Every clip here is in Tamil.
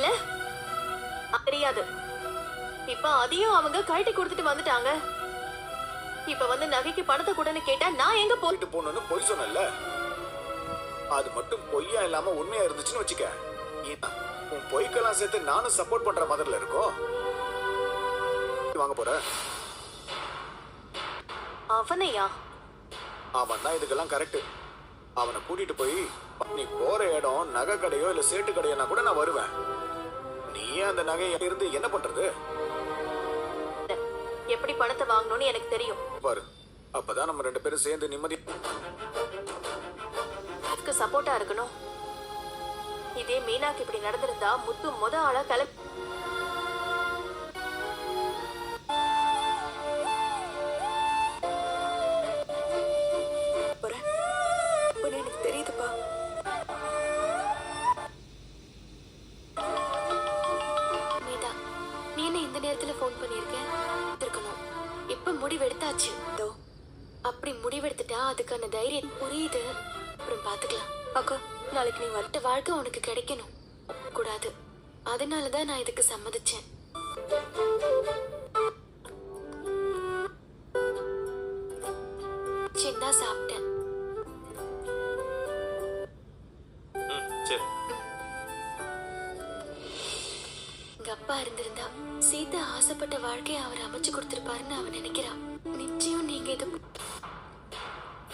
தெரியல? தெரியாது. இப்ப அதையும் அவங்க கழட்டி கொடுத்துட்டு வந்துட்டாங்க. இப்ப வந்து நகைக்கு பணத்தை கூடன்னு கேட்டா நான் எங்க போயிட்டு போகணும்னு பொய் சொன்னல, அது மட்டும் பொய்யா இல்லாம உண்மையா இருந்துச்சுன்னு வச்சுக்க, உன் பொய்க்கெல்லாம் சேர்த்து நானும் சப்போர்ட் பண்ற மாதிரில இருக்கும். வாங்க போற அவனையா? அவன் தான் இதுக்கெல்லாம் கரெக்ட். அவனை கூட்டிட்டு போய் நீ போற இடம் நகை கடையோ இல்ல சேட்டு கடையோனா கூட நான் வருவேன். நீயே அந்த நகையை இருந்து என்ன பண்றது? எப்படி பணத்தை வாங்கணும்னு எனக்கு தெரியும் பாரு. அப்பதான் நம்ம 2 பேரும் சேர்ந்து நிம்மதி சப்போர்ட்டா இருக்கணும். இதே மீனாக்கு இப்படி நடந்திருந்தா முத்து முத ஆளா கிளம்பி எனக்கு தெரியுதுப்பா. மீதா, நீ என்ன இந்த நேரத்துல போன் பண்ணிருக்க? இருக்கணும். இப்ப முடிவெடுத்தாச்சு. அப்படி முடிவெடுத்துட்டா அதுக்கான தைரியம் புரியுது. அப்புறம் பாத்துக்கலாம். அக்கா, நாளைக்கு நீ வந்த வாழ்க்கை உனக்கு கிடைக்கணும் கூடாது. அதனாலதான் நான் இதுக்கு சம்மதிச்சேன். சின்ன சாப்பிட்டேன். எங்க அப்பா இருந்திருந்தா சீதா ஆசைப்பட்ட வாழ்க்கையை அவர் அமைச்சு கொடுத்திருப்பாருன்னு அவன் நினைக்கிறான். நிச்சயம் நீங்க இது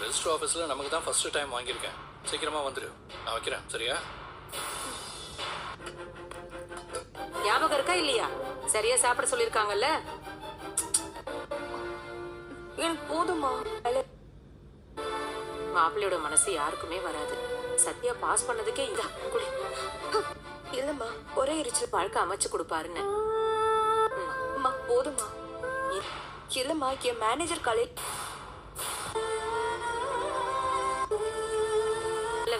ரெஜிஸ்டர் ஆஃபீஸில் நமக்கு தான் ஃபர்ஸ்ட் டைம் வாங்கியிருக்கேன். சீக்கிரமாக வந்துடு. நான் வைக்கிறேன், சரியா? ஞாபகம் இருக்கா இல்லையா? சரியா சாப்பிட சொல்லியிருக்காங்கல்ல. எனக்கு போதுமா? மாப்பிள்ளையோட மனசு யாருக்குமே வராது. சத்யா பாஸ் பண்ணதுக்கே இதா குடி. இல்லம்மா, ஒரே எரிச்சல் வாழ்க்கை அமைச்சு கொடுப்பாருன்னு. போதுமா? இல்லம்மா, என் மேனேஜர் காலையில்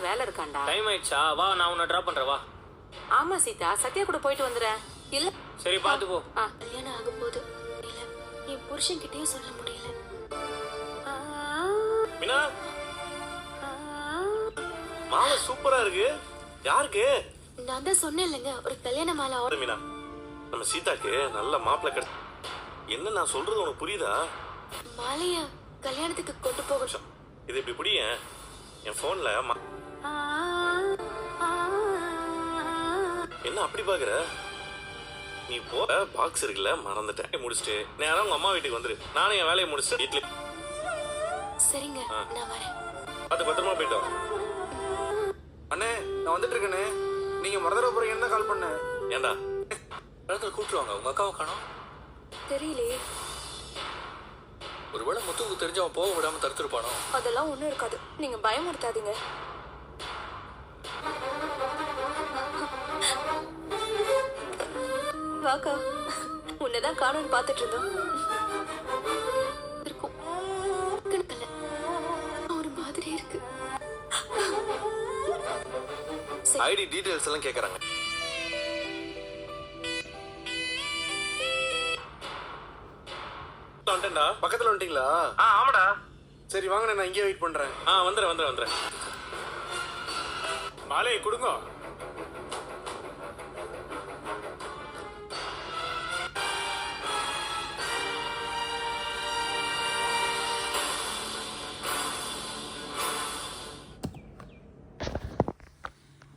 வேலை இருக்காண்டா. டைம் ஆயிடுச்சா? வா, நான் உன்னை டிராப் பண்றேன். வா. ஆமா சீதா, சத்யா கூட போயிட்டு வந்துறேன். இல்ல, சரி பாத்து போ. கல்யாணம் ஆக போகுது. இல்ல, என் புருஷன் கிட்டயும் சொல்ல முடியல. மீனா, மாலை சூப்பரா இருக்கு. யாருக்கு? நான் தான் சொன்னேன் இல்லைங்க, ஒரு கல்யாண மாலை ஆர்டர். மீனா, நம்ம சீதாக்கு நல்ல மாப்பிள்ளை கிடை. என்ன நான் சொல்றது உனக்கு புரியுதா? மாலையா கல்யாணத்துக்கு கொண்டு போக. இது இப்படி புடிய என் போன்ல. என்ன அப்படி பாக்குற? நீ போற பாக்ஸ் இருக்குல்ல, மறந்துட்டேன். முடிச்சுட்டு நேரம் உங்க அம்மா வீட்டுக்கு வந்துரு. நானும் என் வேலையை முடிச்சுட்டு வீட்டுல. சரிங்க, நான் வரேன். பார்த்து பத்திரமா போயிட்டோம். அண்ணே, நான் வந்துட்டு இருக்கேனே. நீங்க மறந்துட போறீங்கன்னு தான் கால் பண்ணேன். ஏண்டா இடத்துல கூப்பிட்டுருவாங்க. உங்கள் அக்காவை காணோம். தெரியலையே. ஒருவேளை முத்துவுக்கு தெரிஞ்சு அவன் போக விடாமல் தடுத்துருப்பானோ? அதெல்லாம் ஒண்ணும் இருக்காது, நீங்க பயமுறுத்தாதீங்க. வாக்கா, உன்னதான் காணும்னு பாத்துட்டு இருந்தோம். இருக்கும். ஒரு மாதிரி இருக்கு. ஐடி டீடைல்ஸ் எல்லாம் கேக்குறாங்க. வந்துட்டேன்டா. பக்கத்துல வந்துட்டீங்களா? ஆமாடா. சரி வாங்க, நான் இங்கே வெயிட் பண்றேன். வந்துடுறேன். மாலையை கொடுங்க.